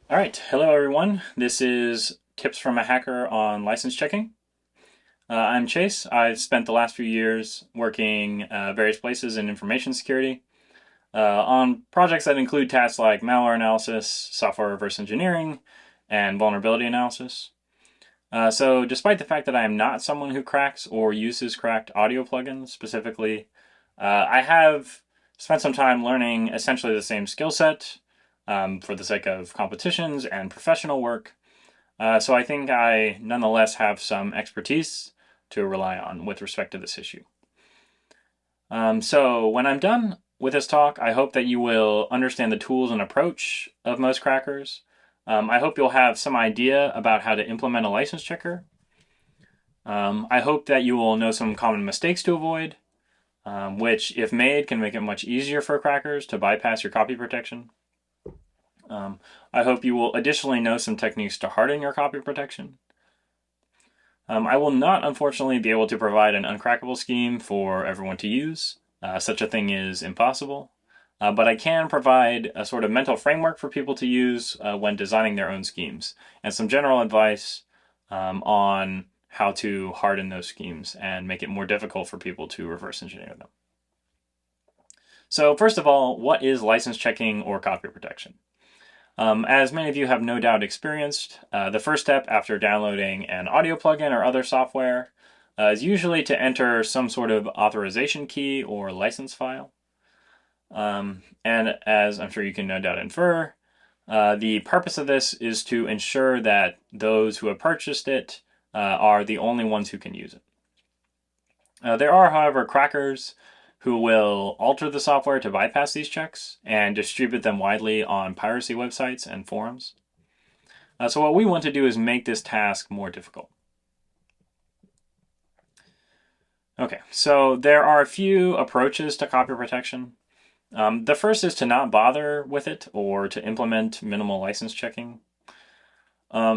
All right, hello everyone. This is Tips from a Hacker on License Checking. I'm Chase. I've spent the last few years working various places in information security on projects that include tasks like malware analysis, software reverse engineering, and vulnerability analysis. So, despite the fact that I am not someone who cracks or uses cracked audio plugins specifically, I have spent some time learning essentially the same skill set for the sake of competitions and professional work. So I think I nonetheless have some expertise to rely on with respect to this issue. So when I'm done with this talk, I hope that you will understand the tools and approach of most crackers. I hope you'll have some idea about how to implement a license checker. I hope that you will know some common mistakes to avoid, which, if made, can make it much easier for crackers to bypass your copy protection. I hope you will additionally know some techniques to harden your copy protection. I will not, unfortunately, be able to provide an uncrackable scheme for everyone to use. Such a thing is impossible. But I can provide a sort of mental framework for people to use when designing their own schemes, and some general advice on how to harden those schemes and make it more difficult for people to reverse engineer them. So first of all, what is license checking or copy protection? As many of you have no doubt experienced, the first step after downloading an audio plugin or other software is usually to enter some sort of authorization key or license file. And as I'm sure you can no doubt infer, the purpose of this is to ensure that those who have purchased it are the only ones who can use it. There are, however, crackers who will alter the software to bypass these checks and distribute them widely on piracy websites and forums. So what we want to do is make this task more difficult. Okay, so there are a few approaches to copy protection. The first is to not bother with it or to implement minimal license checking.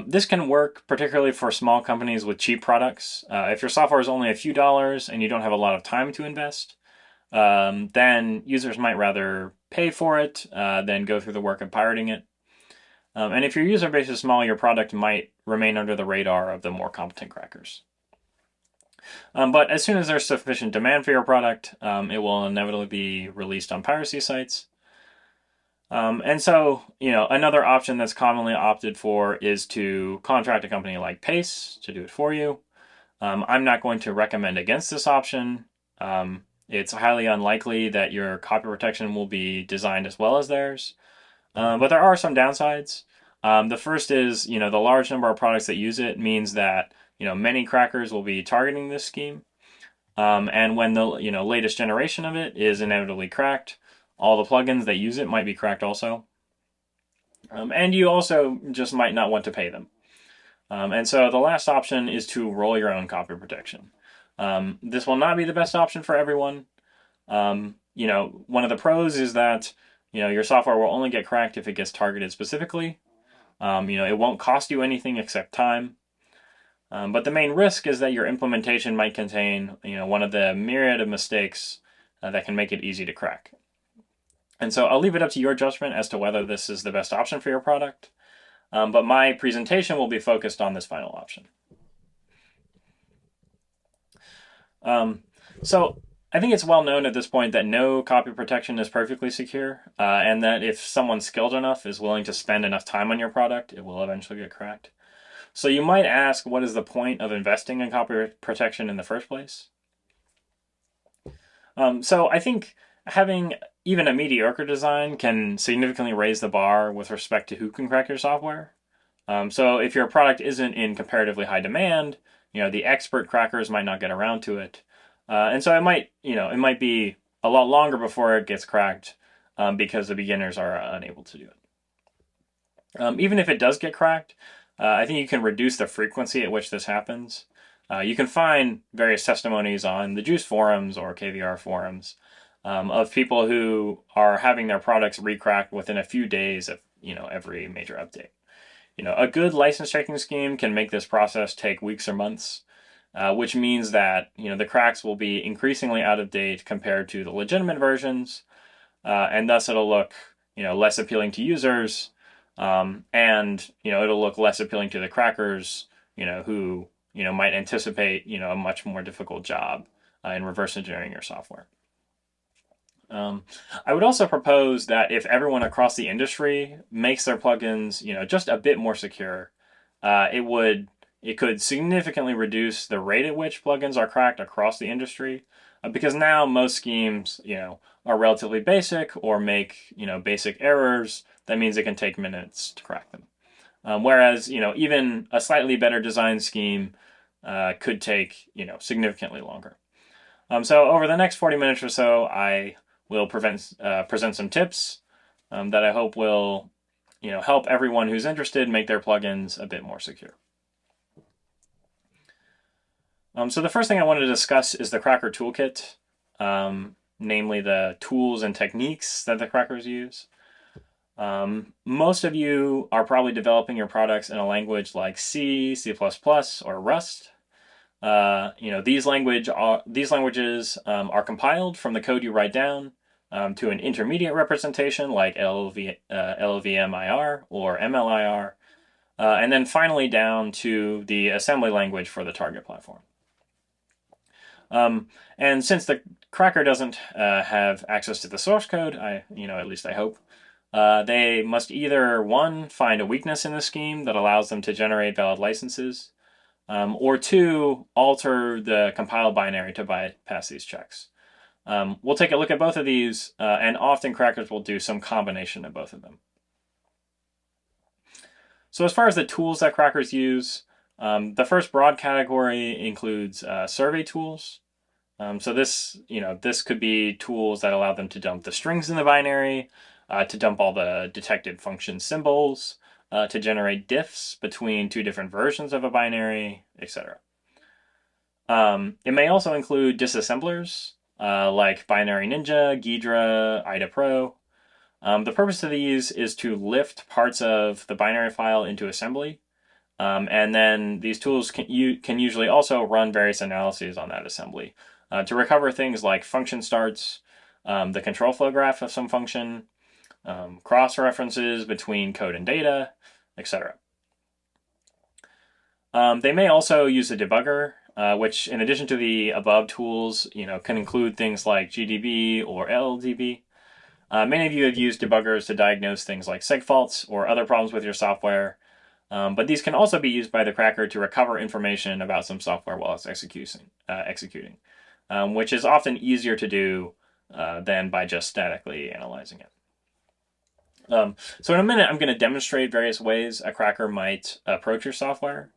This can work particularly for small companies with cheap products. If your software is only a few dollars and you don't have a lot of time to invest, then users might rather pay for it than go through the work of pirating it. And if your user base is small, your product might remain under the radar of the more competent crackers. But as soon as there's sufficient demand for your product, it will inevitably be released on piracy sites. And so, another option that's commonly opted for is to contract a company like Pace to do it for you. I'm not going to recommend against this option. It's highly unlikely that your copy protection will be designed as well as theirs. But there are some downsides. The first is, the large number of products that use it means that, many crackers will be targeting this scheme. And when the, latest generation of it is inevitably cracked, all the plugins that use it might be cracked also. And you also just might not want to pay them. And so the last option is to roll your own copy protection. This will not be the best option for everyone. One of the pros is that, your software will only get cracked if it gets targeted specifically. It won't cost you anything except time. But the main risk is that your implementation might contain, one of the myriad of mistakes that can make it easy to crack. And so I'll leave it up to your judgment as to whether this is the best option for your product. But my presentation will be focused on this final option. So I think it's well known at this point that no copy protection is perfectly secure, and that if someone skilled enough is willing to spend enough time on your product, it will eventually get cracked. So you might ask, what is the point of investing in copy protection in the first place? So I think having even a mediocre design can significantly raise the bar with respect to who can crack your software. So if your product isn't in comparatively high demand, the expert crackers might not get around to it. And so it might be a lot longer before it gets cracked because the beginners are unable to do it. Even if it does get cracked, I think you can reduce the frequency at which this happens. You can find various testimonies on the Juice forums or KVR forums of people who are having their products recracked within a few days of every major update. A good license checking scheme can make this process take weeks or months, which means that the cracks will be increasingly out of date compared to the legitimate versions, and thus it'll look less appealing to users, And it'll look less appealing to the crackers, who might anticipate a much more difficult job in reverse engineering your software. I would also propose that if everyone across the industry makes their plugins, just a bit more secure, it could significantly reduce the rate at which plugins are cracked across the industry, because now most schemes, are relatively basic or make basic errors. That means it can take minutes to crack them. Whereas even a slightly better design scheme could take significantly longer. So over the next 40 minutes or so, I will present some tips that I hope will help everyone who's interested make their plugins a bit more secure. So the first thing I want to discuss is the Cracker Toolkit, namely the tools and techniques that the crackers use. Most of you are probably developing your products in a language like C, C++, or Rust. These languages are compiled from the code you write down to an intermediate representation like LLVMIR or MLIR, and then finally down to the assembly language for the target platform. And since the cracker doesn't have access to the source code, at least I hope, they must either, one, find a weakness in the scheme that allows them to generate valid licenses, or two, alter the compiled binary to bypass these checks. We'll take a look at both of these, and often crackers will do some combination of both of them. So as far as the tools that crackers use, the first broad category includes survey tools. So this could be tools that allow them to dump the strings in the binary, to dump all the detected function symbols, to generate diffs between two different versions of a binary, etc. It may also include disassemblers, like Binary Ninja, Ghidra, IDA Pro. The purpose of these is to lift parts of the binary file into assembly, and then these tools can usually also run various analyses on that assembly to recover things like function starts, the control flow graph of some function, cross-references between code and data, etc. They may also use a debugger, which, in addition to the above tools, can include things like GDB or LLDB. Many of you have used debuggers to diagnose things like seg faults or other problems with your software, but these can also be used by the cracker to recover information about some software while it's executing, which is often easier to do than by just statically analyzing it. So in a minute, I'm going to demonstrate various ways a cracker might approach your software.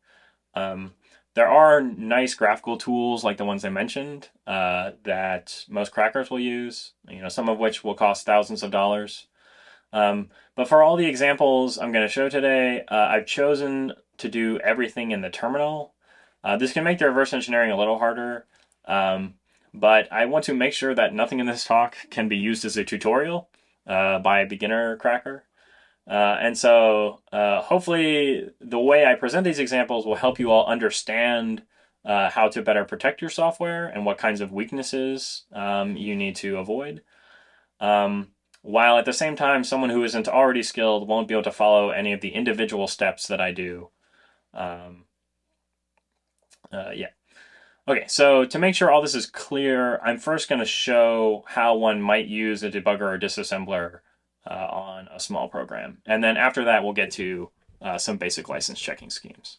There are nice graphical tools like the ones I mentioned that most crackers will use, some of which will cost thousands of dollars. But for all the examples I'm going to show today, I've chosen to do everything in the terminal. This can make the reverse engineering a little harder, but I want to make sure that nothing in this talk can be used as a tutorial by a beginner cracker. And so hopefully the way I present these examples will help you all understand how to better protect your software and what kinds of weaknesses you need to avoid. While at the same time, someone who isn't already skilled won't be able to follow any of the individual steps that I do. Okay, so to make sure all this is clear, I'm first going to show how one might use a debugger or disassembler on a small program. And then after that, we'll get to some basic license checking schemes.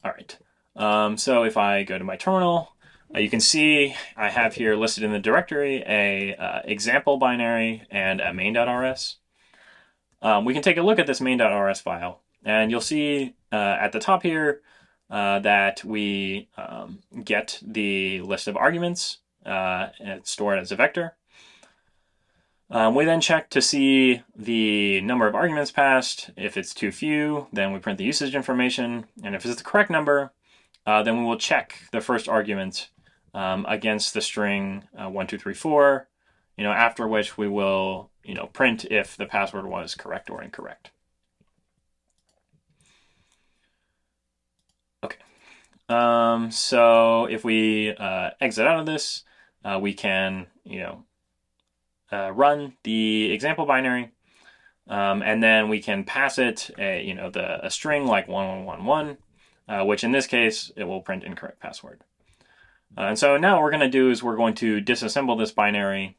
All right, so if I go to my terminal, you can see I have here listed in the directory a example binary and a main.rs. We can take a look at this main.rs file, and you'll see at the top here that we get the list of arguments and store it as a vector. We then check to see the number of arguments passed. If it's too few, then we print the usage information. And if it's the correct number, then we will check the first argument against the string 1234, after which we will print if the password was correct or incorrect. Okay. So if we exit out of this, we can run the example binary. And then we can pass it a string like 1111, which in this case, it will print incorrect password. And so now what we're going to do is we're going to disassemble this binary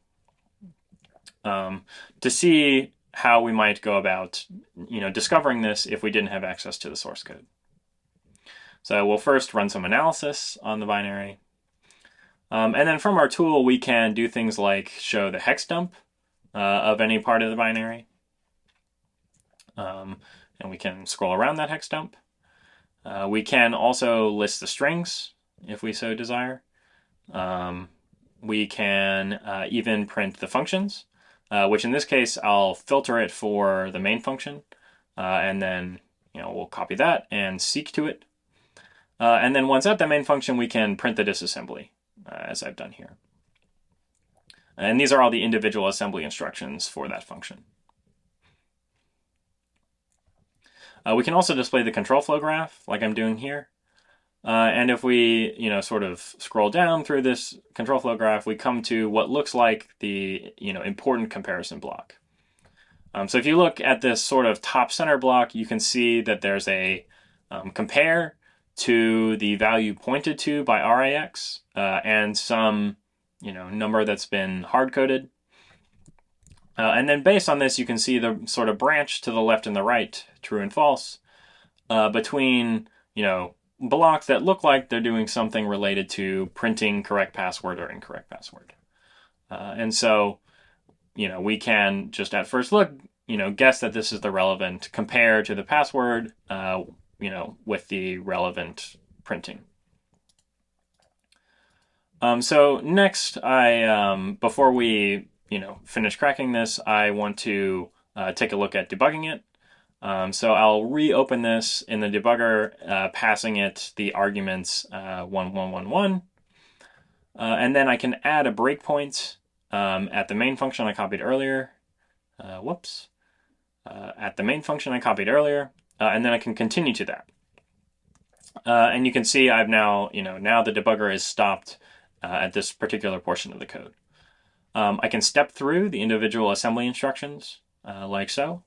to see how we might go about discovering this if we didn't have access to the source code. So we'll first run some analysis on the binary. And then from our tool, we can do things like show the hex dump of any part of the binary. And we can scroll around that hex dump. We can also list the strings if we so desire. We can even print the functions, which in this case, I'll filter it for the main function. And then we'll copy that and seek to it. And then once at the main function, we can print the disassembly, as I've done here. And these are all the individual assembly instructions for that function. We can also display the control flow graph, like I'm doing here. And if we, sort of scroll down through this control flow graph, we come to what looks like the, important comparison block. So if you look at this sort of top center block, you can see that there's a compare to the value pointed to by RAX and some, number that's been hard-coded. And then based on this, you can see the sort of branch to the left and the right, true and false, between, blocks that look like they're doing something related to printing correct password or incorrect password. And so, we can just at first look, guess that this is the relevant compare to the password, with the relevant printing. So next, before we, finish cracking this, I want to take a look at debugging it. So I'll reopen this in the debugger, passing it the arguments 1111. And then I can add a breakpoint at the main function I copied earlier. At the main function I copied earlier. And then I can continue to that. And you can see I've now, now the debugger is stopped at this particular portion of the code. I can step through the individual assembly instructions like so.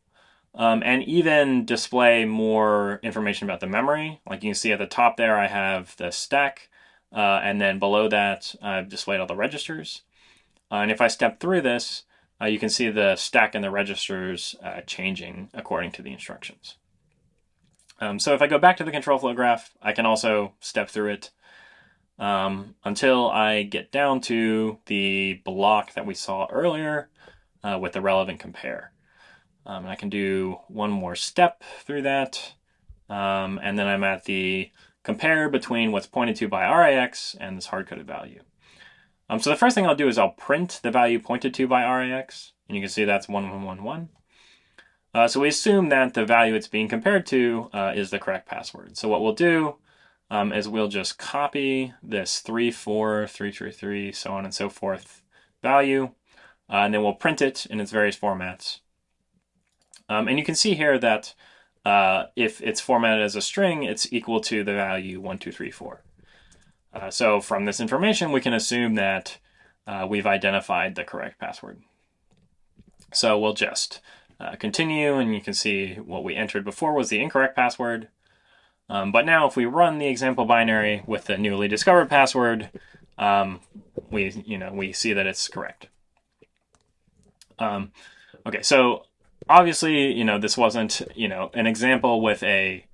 And even display more information about the memory. Like you can see at the top there, I have the stack. And then below that, I've displayed all the registers. And if I step through this, you can see the stack and the registers changing according to the instructions. So if I go back to the control flow graph, I can also step through it until I get down to the block that we saw earlier with the relevant compare. And I can do one more step through that. And then I'm at the compare between what's pointed to by RAX and this hard-coded value. So the first thing I'll do is I'll print the value pointed to by RAX. And you can see that's 1111. So we assume that the value it's being compared to is the correct password. So what we'll do is we'll just copy this 34333, so on and so forth value. And then we'll print it in its various formats. And you can see here that if it's formatted as a string, it's equal to the value 1234. So from this information, we can assume that we've identified the correct password. So we'll just continue, and you can see what we entered before was the incorrect password. But now if we run the example binary with the newly discovered password, we see that it's correct. Okay, so obviously, this wasn't, an example with a,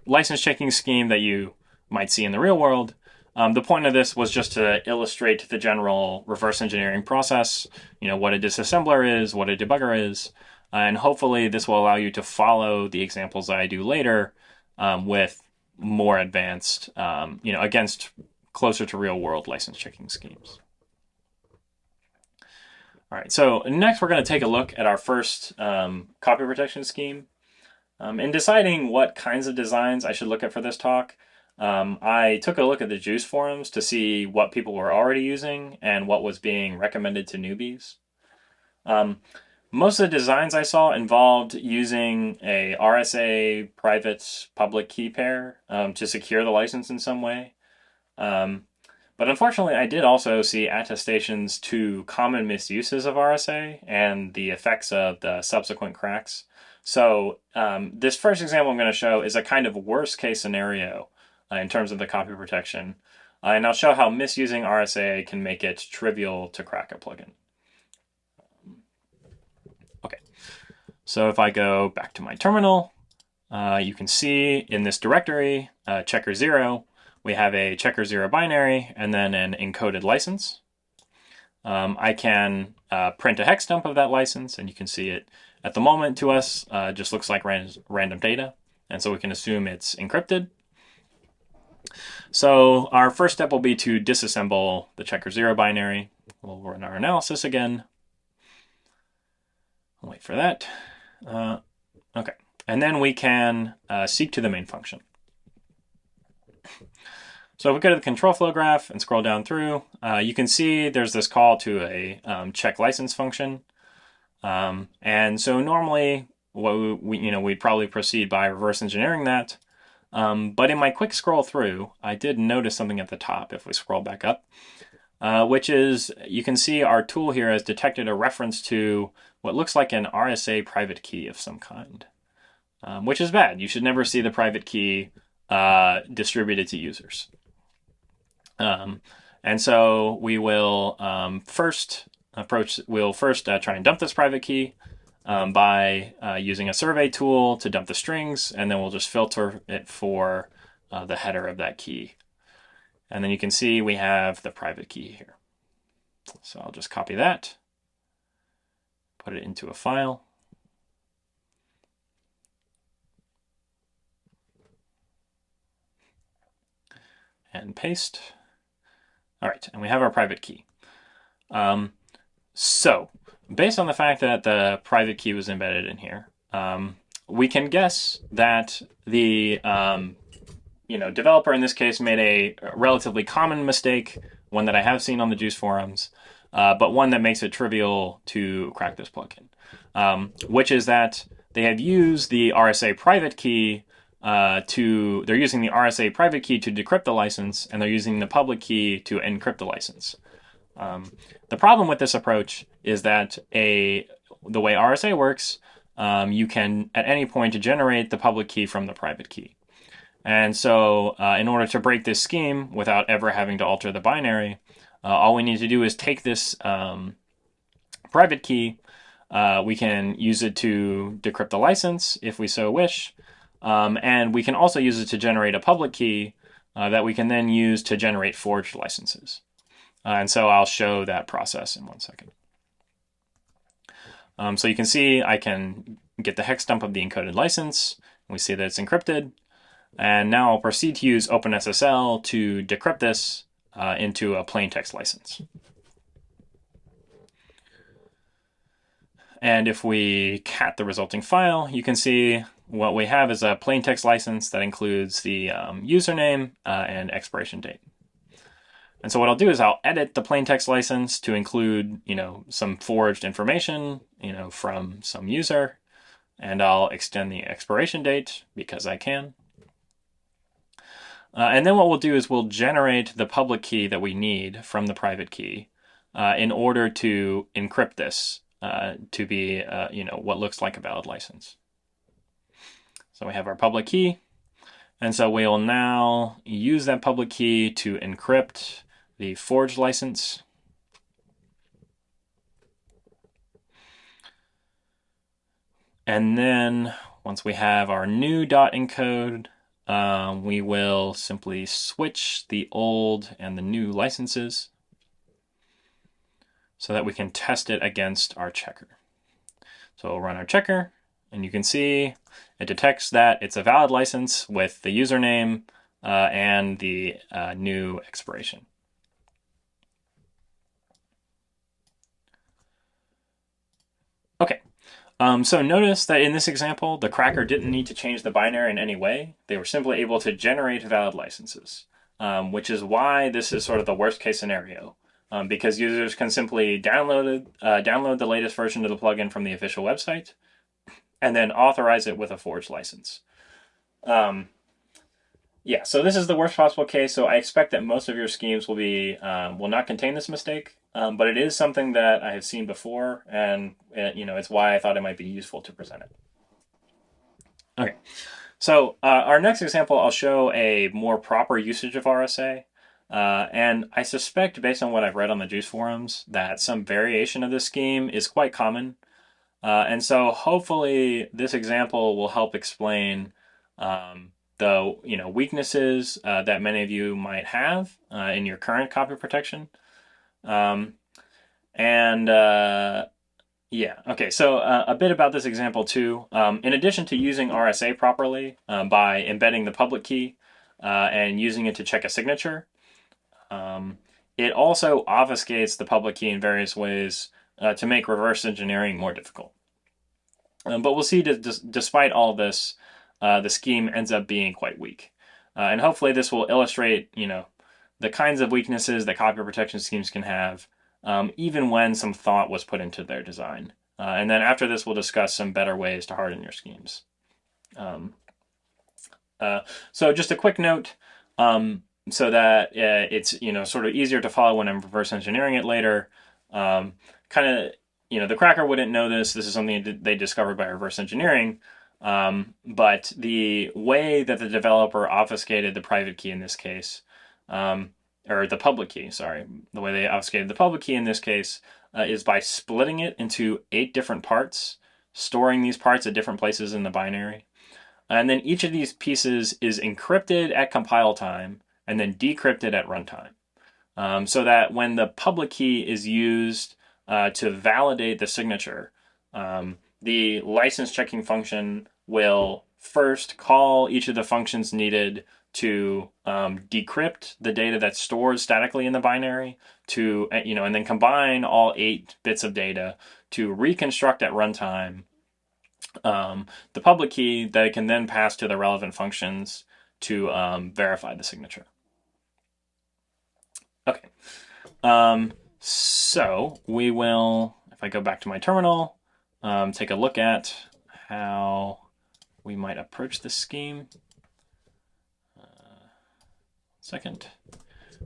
license checking scheme that you might see in the real world. The point of this was just to illustrate the general reverse engineering process, what a disassembler is, what a debugger is, and hopefully this will allow you to follow the examples that I do later with more advanced, against closer to real world license checking schemes. All right, so next we're going to take a look at our first copy protection scheme. In deciding what kinds of designs I should look at for this talk, I took a look at the JUICE forums to see what people were already using and what was being recommended to newbies. Most of the designs I saw involved using a RSA private public key pair to secure the license in some way. But But unfortunately, I did also see attestations to common misuses of RSA and the effects of the subsequent cracks. So this first example I'm going to show is a kind of worst case scenario in terms of the copy protection. And I'll show how misusing RSA can make it trivial to crack a plugin. Okay, so if I go back to my terminal, you can see in this directory, checker0, we have a checker0 binary and then an encoded license. I can print a hex dump of that license, and you can see it at the moment to us just looks like random data, and so we can assume it's encrypted. So our first step will be to disassemble the checker0 binary. We'll run our analysis again. I'll wait for that. Okay, and then we can seek to the main function. So if we go to the control flow graph and scroll down through, you can see there's this call to a check license function. And so normally we'd probably proceed by reverse engineering that. But in my quick scroll through, I did notice something at the top if we scroll back up, which is you can see our tool here has detected a reference to what looks like an RSA private key of some kind, which is bad. You should never see the private key distributed to users. And so we will first try and dump this private key by using a survey tool to dump the strings, and then we'll just filter it for the header of that key. And then you can see we have the private key here. So I'll just copy that, put it into a file. And paste. All right, and we have our private key. So based on the fact that the private key was embedded in here, we can guess that the developer in this case made a relatively common mistake, one that I have seen on the Juice forums, but one that makes it trivial to crack this plugin, which is that they have used the RSA private key they're using the RSA private key to decrypt the license, and they're using the public key to encrypt the license. The problem with this approach is that the way RSA works, you can at any point generate the public key from the private key. And so in order to break this scheme without ever having to alter the binary, all we need to do is take this private key. We can use it to decrypt the license if we so wish. And we can also use it to generate a public key that we can then use to generate forged licenses. And so I'll show that process in 1 second. So you can see I can get the hex dump of the encoded license. We see that it's encrypted. And now I'll proceed to use OpenSSL to decrypt this into a plain text license. And if we cat the resulting file, you can see what we have is a plain text license that includes the username and expiration date. And so what I'll do is I'll edit the plain text license to include, some forged information, from some user, and I'll extend the expiration date because I can. And then what we'll do is we'll generate the public key that we need from the private key in order to encrypt this to be, what looks like a valid license. So we have our public key, and so we'll now use that public key to encrypt the forged license. And then once we have our new .encode, we will simply switch the old and the new licenses so that we can test it against our checker. So we'll run our checker, and you can see it detects that it's a valid license with the username and the new expiration. Okay, so notice that in this example, the cracker didn't need to change the binary in any way. They were simply able to generate valid licenses, which is why this is sort of the worst case scenario, because users can simply download the latest version of the plugin from the official website and then authorize it with a forged license. Yeah, so this is the worst possible case. So I expect that most of your schemes will not contain this mistake, but it is something that I have seen before, and it's why I thought it might be useful to present it. Okay, so our next example, I'll show a more proper usage of RSA. And I suspect, based on what I've read on the Juice forums, that some variation of this scheme is quite common. And so hopefully this example will help explain the weaknesses that many of you might have in your current copy protection. Um, and yeah, okay, so a bit about this example too. In addition to using RSA properly by embedding the public key and using it to check a signature, um, it also obfuscates the public key in various ways to make reverse engineering more difficult. But we'll see that despite all this, the scheme ends up being quite weak. And hopefully this will illustrate, the kinds of weaknesses that copy protection schemes can have, even when some thought was put into their design. And then after this, we'll discuss some better ways to harden your schemes. Um, so just a quick note, so that it's sort of easier to follow when I'm reverse engineering it later. Kind of the cracker wouldn't know this. This is something they discovered by reverse engineering. But the way that the developer obfuscated the private key in this case, or the public key, sorry, the way they obfuscated the public key in this case is by splitting it into 8 different parts, storing these parts at different places in the binary. And then each of these pieces is encrypted at compile time and then decrypted at runtime. So that when the public key is used to validate the signature, the license checking function will first call each of the functions needed to decrypt the data that's stored statically in the binary and then combine all 8 bits of data to reconstruct at runtime the public key that it can then pass to the relevant functions to verify the signature. Okay. So we will, if I go back to my terminal, take a look at how we might approach this scheme. Second.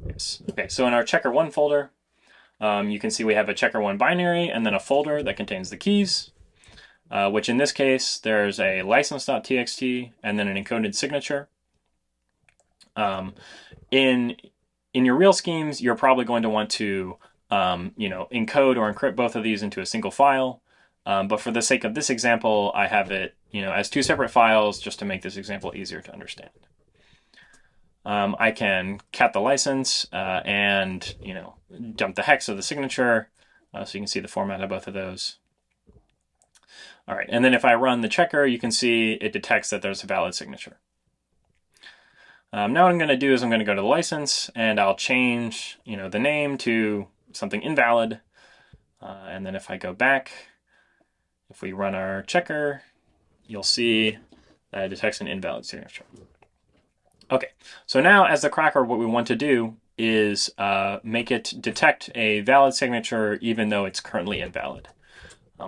Yes. Okay, so in our checker1 folder, you can see we have a checker1 binary and then a folder that contains the keys, which in this case, there's a license.txt and then an encoded signature. In your real schemes, you're probably going to want to encode or encrypt both of these into a single file. But for the sake of this example, I have it as 2 separate files just to make this example easier to understand. I can cat the license and dump the hex of the signature, so you can see the format of both of those. All right, and then if I run the checker, you can see it detects that there's a valid signature. Now what I'm going to do is I'm going to go to the license and I'll change the name to something invalid. And then if I go back, if we run our checker, you'll see that it detects an invalid signature. Okay, so now as the cracker, what we want to do is make it detect a valid signature even though it's currently invalid.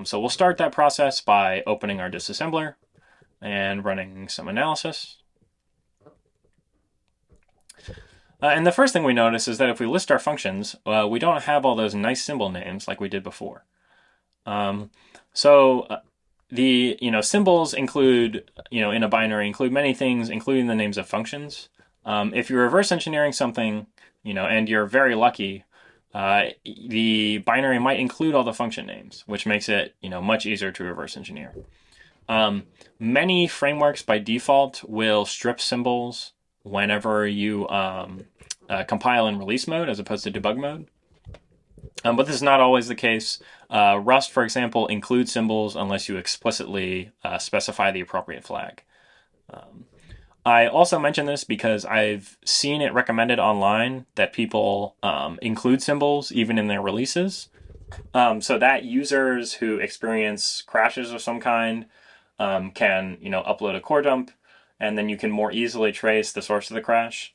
So we'll start that process by opening our disassembler and running some analysis. And the first thing we notice is that if we list our functions, we don't have all those nice symbol names like we did before. The symbols include, in a binary, include many things, including the names of functions. If you're reverse engineering something, and you're very lucky, the binary might include all the function names, which makes it, much easier to reverse engineer. Many frameworks by default will strip symbols whenever you compile in release mode as opposed to debug mode. But this is not always the case. Rust, for example, includes symbols unless you explicitly specify the appropriate flag. I also mention this because I've seen it recommended online that people include symbols even in their releases, so that users who experience crashes of some kind can upload a core dump, and then you can more easily trace the source of the crash.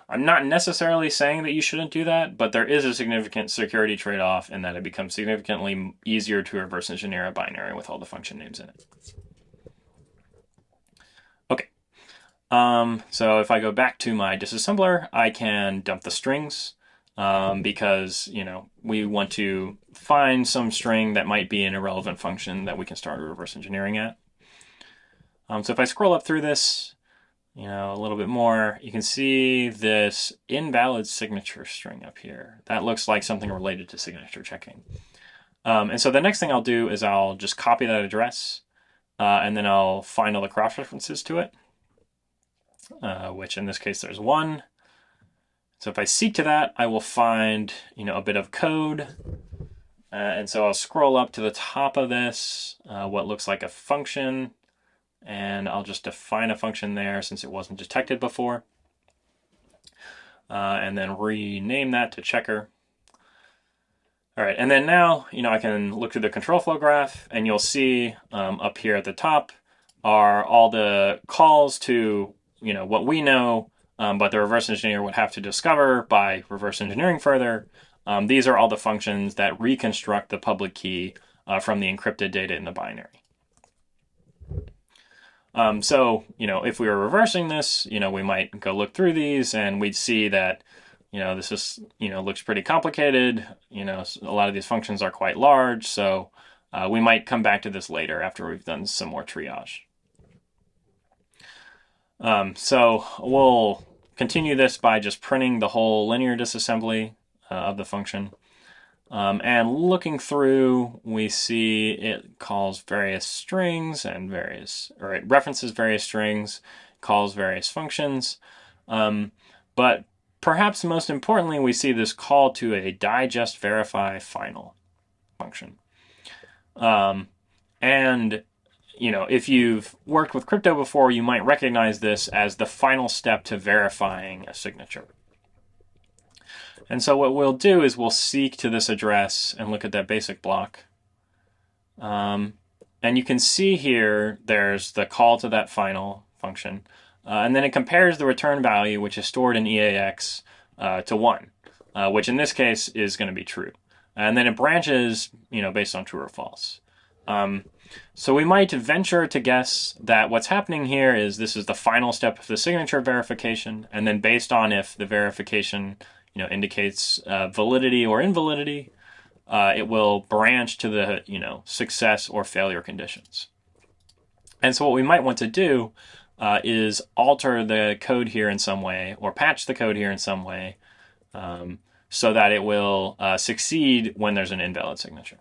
I'm not necessarily saying that you shouldn't do that, but there is a significant security trade-off in that it becomes significantly easier to reverse engineer a binary with all the function names in it. Okay, So if I go back to my disassembler, I can dump the strings because, we want to find some string that might be an irrelevant function that we can start reverse engineering at. So if I scroll up through this, a little bit more, you can see this invalid signature string up here. That looks like something related to signature checking. And so the next thing I'll do is I'll just copy that address, and then I'll find all the cross-references to it, which in this case there's one. So if I seek to that, I will find, a bit of code. And so I'll scroll up to the top of this, what looks like a function, and I'll just define a function there since it wasn't detected before. And then rename that to checker. All right, and then now, I can look through the control flow graph, and you'll see up here at the top are all the calls to, what we know, but the reverse engineer would have to discover by reverse engineering further. These are all the functions that reconstruct the public key from the encrypted data in the binary. So, if we were reversing this, we might go look through these and we'd see that, this is, looks pretty complicated. A lot of these functions are quite large. So we might come back to this later after we've done some more triage. So we'll continue this by just printing the whole linear disassembly of the function. And looking through, we see it calls various strings and it references various strings, calls various functions. But perhaps most importantly, we see this call to a digest verify final function. And if you've worked with crypto before, you might recognize this as the final step to verifying a signature. And so what we'll do is we'll seek to this address and look at that basic block. And you can see here, there's the call to that final function. And then it compares the return value, which is stored in EAX, to 1, which in this case is going to be true. And then it branches, based on true or false. So we might venture to guess that what's happening here is this is the final step of the signature verification. And then based on if the verification indicates validity or invalidity, it will branch to the, success or failure conditions. And so what we might want to do is alter the code here in some way, or patch the code here in some way, so that it will succeed when there's an invalid signature.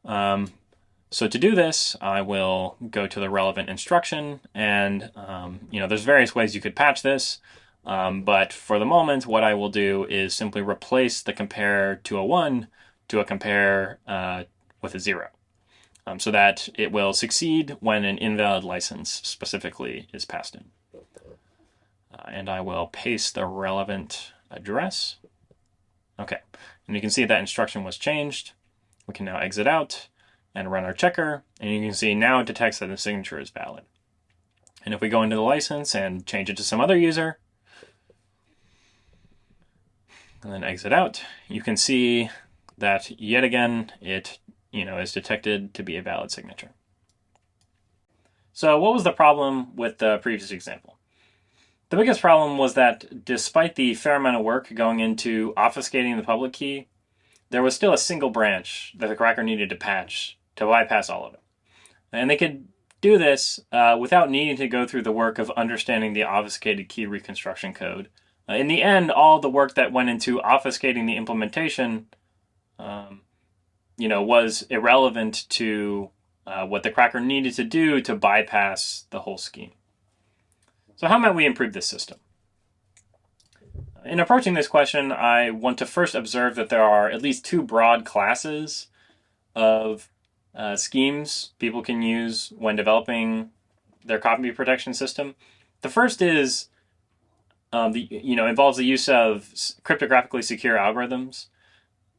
So to do this, I will go to the relevant instruction, and there's various ways you could patch this. But for the moment, what I will do is simply replace the compare to a 1 to a compare with a 0, so that it will succeed when an invalid license specifically is passed in. And I will paste the relevant address. Okay, and you can see that instruction was changed. We can now exit out and run our checker, and you can see now it detects that the signature is valid. And if we go into the license and change it to some other user, and then exit out, you can see that yet again it is detected to be a valid signature. So what was the problem with the previous example? The biggest problem was that despite the fair amount of work going into obfuscating the public key, there was still a single branch that the cracker needed to patch to bypass all of it. And they could do this without needing to go through the work of understanding the obfuscated key reconstruction code. In the end, all the work that went into obfuscating the implementation, was irrelevant to what the cracker needed to do to bypass the whole scheme. So how might we improve this system? In approaching this question, I want to first observe that there are at least 2 broad classes of schemes people can use when developing their copy protection system. The first is involves the use of cryptographically secure algorithms.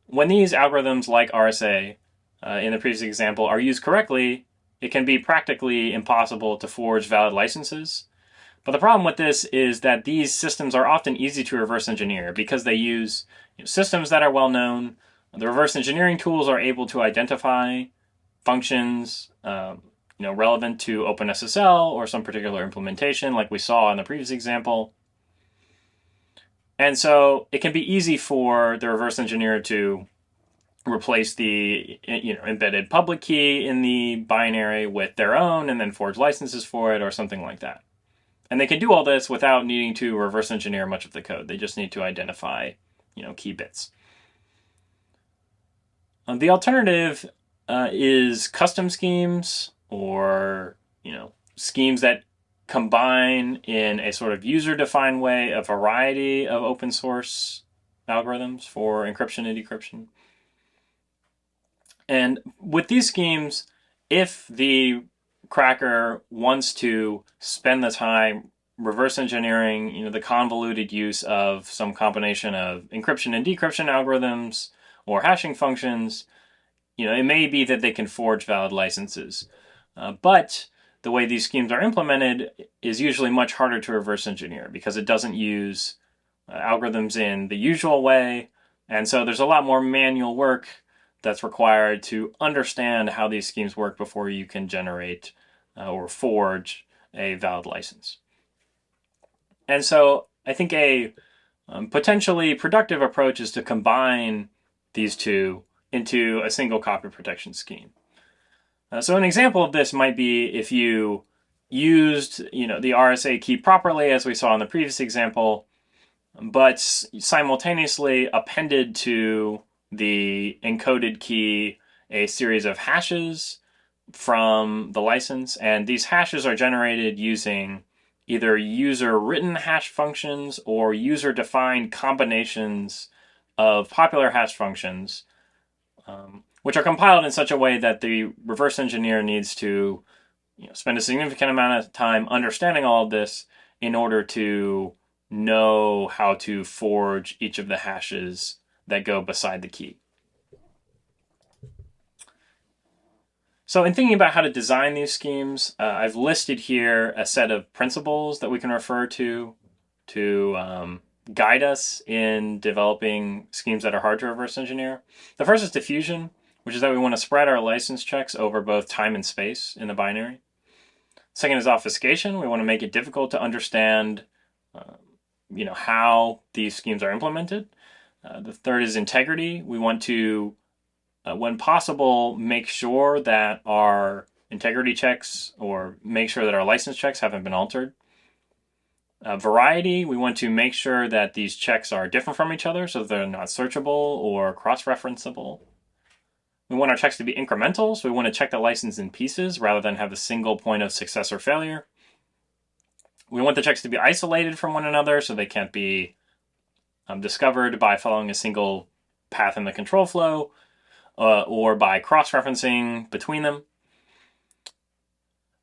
When these algorithms, like RSA, in the previous example, are used correctly, it can be practically impossible to forge valid licenses. But the problem with this is that these systems are often easy to reverse engineer because they use systems that are well known. The reverse engineering tools are able to identify functions, relevant to OpenSSL or some particular implementation like we saw in the previous example. And so it can be easy for the reverse engineer to replace the embedded public key in the binary with their own and then forge licenses for it or something like that. And they can do all this without needing to reverse engineer much of the code. They just need to identify key bits. The alternative is custom schemes, or schemes that combine in a sort of user-defined way a variety of open source algorithms for encryption and decryption. And with these schemes, if the cracker wants to spend the time reverse engineering the convoluted use of some combination of encryption and decryption algorithms or hashing functions, it may be that they can forge valid licenses. But the way these schemes are implemented is usually much harder to reverse engineer because it doesn't use algorithms in the usual way. And so there's a lot more manual work that's required to understand how these schemes work before you can generate or forge a valid license. And so I think a potentially productive approach is to combine these two into a single copy protection scheme. So an example of this might be if you used the RSA key properly, as we saw in the previous example, but simultaneously appended to the encoded key a series of hashes from the license, and these hashes are generated using either user-written hash functions or user-defined combinations of popular hash functions, which are compiled in such a way that the reverse engineer needs to spend a significant amount of time understanding all of this in order to know how to forge each of the hashes that go beside the key. So in thinking about how to design these schemes, I've listed here a set of principles that we can refer to guide us in developing schemes that are hard to reverse engineer. The first is diffusion, which is that we want to spread our license checks over both time and space in the binary. Second is obfuscation. We want to make it difficult to understand how these schemes are implemented. The third is integrity. We want to, when possible, make sure that our integrity checks or make sure that our license checks haven't been altered. Variety, we want to make sure that these checks are different from each other so that they're not searchable or cross-referenceable. We want our checks to be incremental, so we want to check the license in pieces rather than have a single point of success or failure. We want the checks to be isolated from one another so they can't be discovered by following a single path in the control flow or by cross-referencing between them.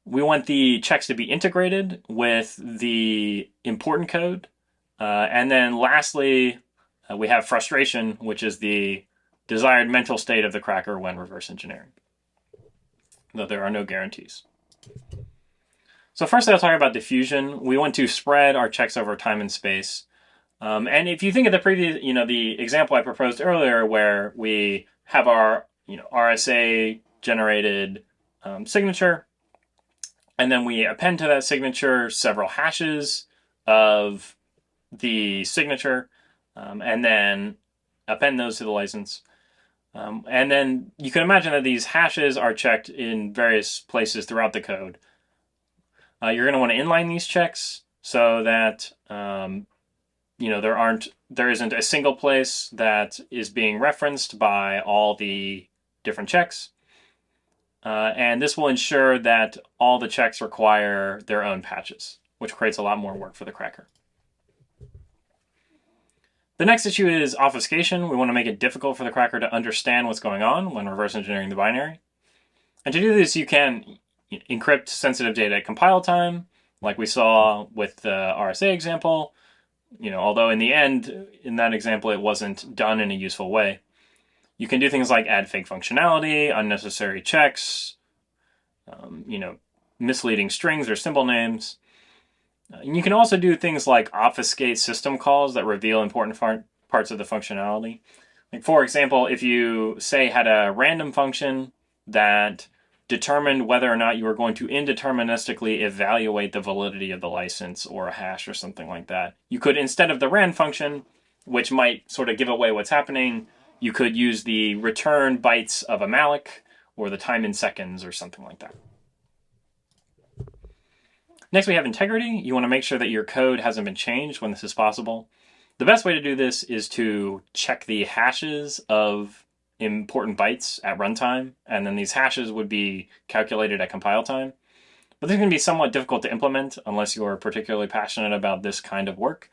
We want the checks to be integrated with the important code. And then lastly, we have frustration, which is the desired mental state of the cracker when reverse engineering, though there are no guarantees. So first I'll talk about diffusion. We want to spread our checks over time and space. And if you think of the previous, the example I proposed earlier where we have our, RSA generated signature, and then we append to that signature several hashes of the signature, and then append those to the license. And then you can imagine that these hashes are checked in various places throughout the code. You're going to want to inline these checks so that there isn't a single place that is being referenced by all the different checks. And this will ensure that all the checks require their own patches, which creates a lot more work for the cracker. The next issue is obfuscation. We want to make it difficult for the cracker to understand what's going on when reverse engineering the binary. And to do this, you can encrypt sensitive data at compile time, like we saw with the RSA example, although in the end, in that example, it wasn't done in a useful way. You can do things like add fake functionality, unnecessary checks, misleading strings or symbol names. And you can also do things like obfuscate system calls that reveal important parts of the functionality. Like for example, if you say had a random function that determined whether or not you were going to indeterministically evaluate the validity of the license or a hash or something like that. You could, instead of the rand function, which might sort of give away what's happening, you could use the return bytes of a malloc or the time in seconds or something like that. Next, we have integrity. You want to make sure that your code hasn't been changed when this is possible. The best way to do this is to check the hashes of important bytes at runtime, and then these hashes would be calculated at compile time. But this can be somewhat difficult to implement unless you're particularly passionate about this kind of work.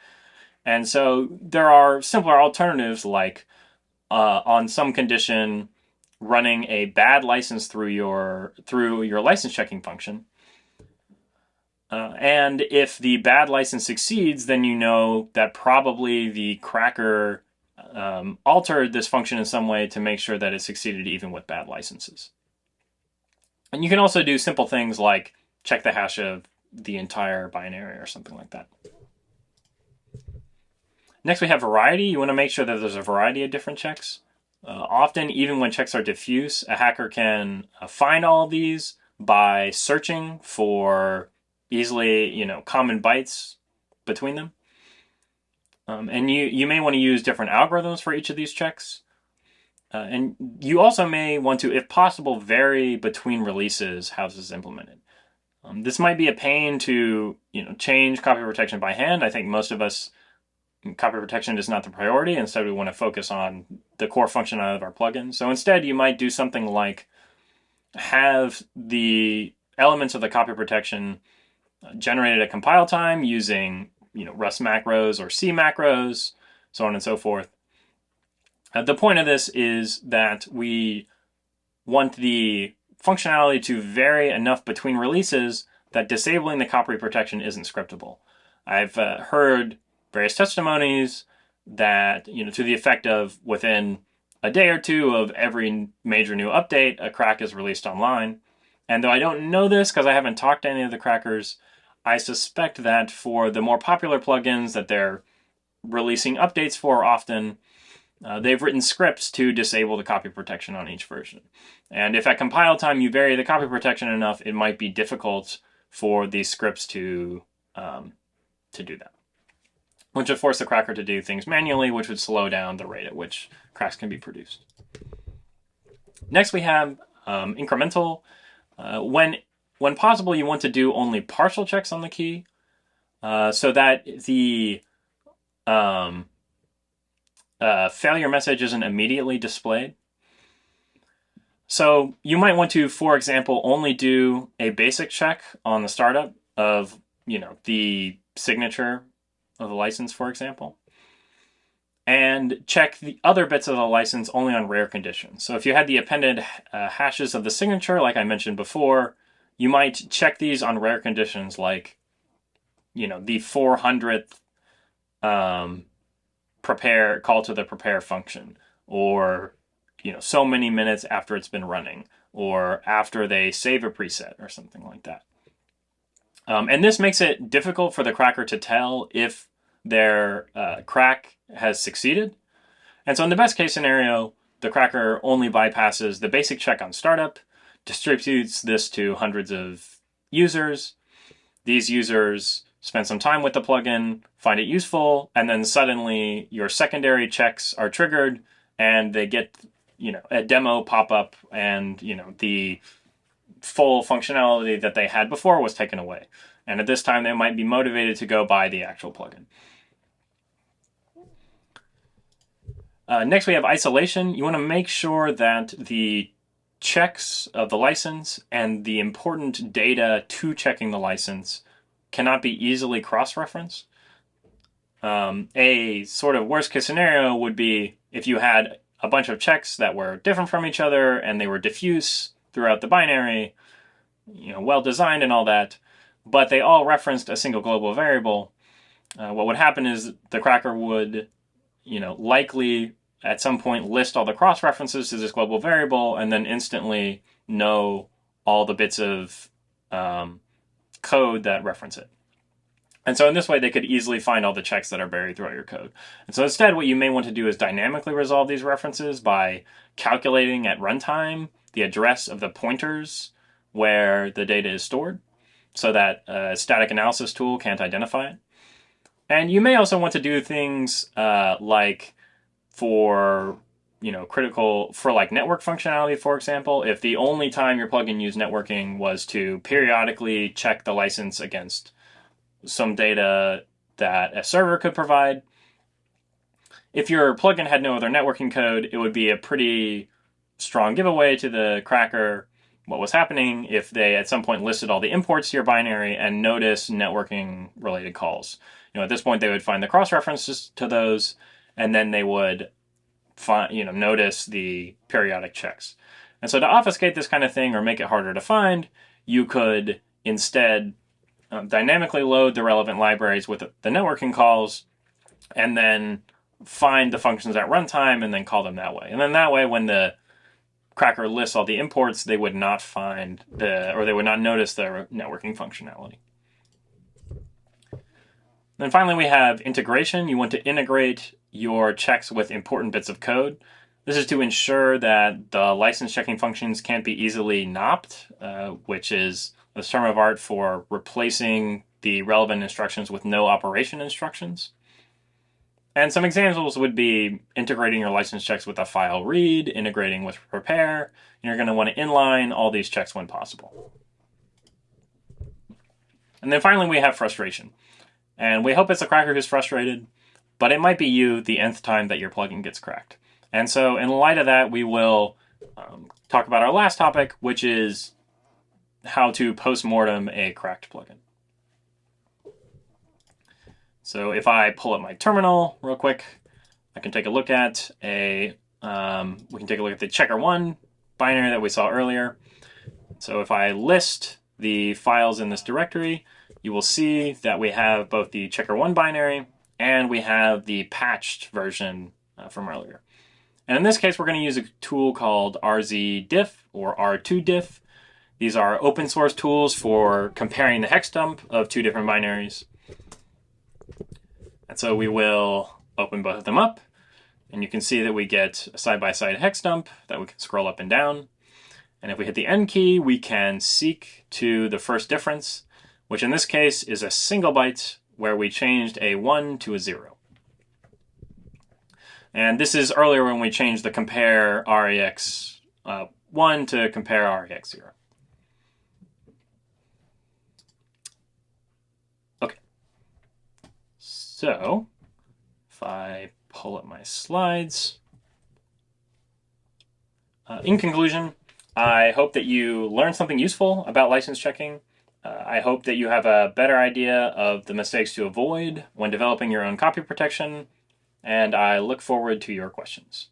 And so there are simpler alternatives, like on some condition, running a bad license through your license checking function. And if the bad license succeeds, then you know that probably the cracker altered this function in some way to make sure that it succeeded even with bad licenses. And you can also do simple things like check the hash of the entire binary or something like that. Next, we have variety. You want to make sure that there's a variety of different checks. Often, even when checks are diffuse, a hacker can find all of these by searching for easily, common bytes between them. And you may want to use different algorithms for each of these checks. And you also may want to, if possible, vary between releases how this is implemented. This might be a pain to change copy protection by hand. I think most of us, copy protection is not the priority. Instead, we want to focus on the core functionality of our plugin. So instead, you might do something like have the elements of the copy protection generated at compile time using Rust macros or C macros, so on and so forth. The point of this is that we want the functionality to vary enough between releases that disabling the copy protection isn't scriptable. I've heard various testimonies that, to the effect of within a day or two of every major new update, a crack is released online. And though I don't know this because I haven't talked to any of the crackers, I suspect that for the more popular plugins that they're releasing updates for often, they've written scripts to disable the copy protection on each version. And if at compile time you vary the copy protection enough, it might be difficult for these scripts to do that, which would force the cracker to do things manually, which would slow down the rate at which cracks can be produced. Next, we have incremental. When possible, you want to do only partial checks on the key so that the failure message isn't immediately displayed. So you might want to, for example, only do a basic check on the startup of the signature of the license, for example, and check the other bits of the license only on rare conditions. So if you had the appended hashes of the signature, like I mentioned before, you might check these on rare conditions, like the 400th prepare call to the prepare function, or so many minutes after it's been running, or after they save a preset or something like that. And this makes it difficult for the cracker to tell if their crack has succeeded. And so in the best case scenario, the cracker only bypasses the basic check on startup, distributes this to hundreds of users. These users spend some time with the plugin, find it useful, and then suddenly your secondary checks are triggered and they get a demo pop up, and the full functionality that they had before was taken away. And at this time, they might be motivated to go buy the actual plugin. Next, we have isolation. You want to make sure that the checks of the license and the important data to checking the license cannot be easily cross-referenced. A sort of worst case scenario would be if you had a bunch of checks that were different from each other and they were diffuse throughout the binary, well designed and all that, but they all referenced a single global variable. What would happen is the cracker would, likely at some point list all the cross references to this global variable and then instantly know all the bits of code that reference it. And so in this way, they could easily find all the checks that are buried throughout your code. And so instead, what you may want to do is dynamically resolve these references by calculating at runtime the address of the pointers where the data is stored so that a static analysis tool can't identify it. And you may also want to do things like for critical for like network functionality, for example, if the only time your plugin used networking was to periodically check the license against some data that a server could provide. If your plugin had no other networking code, it would be a pretty strong giveaway to the cracker what was happening if they at some point listed all the imports to your binary and noticed networking related calls. At this point they would find the cross references to those, and then they would notice the periodic checks. And so to obfuscate this kind of thing or make it harder to find, you could instead dynamically load the relevant libraries with the networking calls and then find the functions at runtime and then call them that way. And then that way, when the cracker lists all the imports, they would not find they would not notice the networking functionality. Then finally, we have integration. You want to integrate your checks with important bits of code. This is to ensure that the license checking functions can't be easily knopped, which is a term of art for replacing the relevant instructions with no operation instructions. And some examples would be integrating your license checks with a file read, integrating with prepare. You're going to want to inline all these checks when possible. And then finally, we have frustration. And we hope it's the cracker who's frustrated, but it might be you the nth time that your plugin gets cracked. And so in light of that, we will talk about our last topic, which is how to post-mortem a cracked plugin. So if I pull up my terminal real quick, I can take a look at we can take a look at the checker1 binary that we saw earlier. So if I list the files in this directory, you will see that we have both the checker1 binary and we have the patched version from earlier. And in this case, we're going to use a tool called rzdiff or r2diff. These are open source tools for comparing the hex dump of two different binaries. And so we will open both of them up, and you can see that we get a side-by-side hex dump that we can scroll up and down. And if we hit the N key, we can seek to the first difference, which in this case is a single byte where we changed a 1 to a 0. And this is earlier when we changed the compare REX 1 to compare REX 0. Okay. So if I pull up my slides, in conclusion, I hope that you learned something useful about license checking. I hope that you have a better idea of the mistakes to avoid when developing your own copy protection, and I look forward to your questions.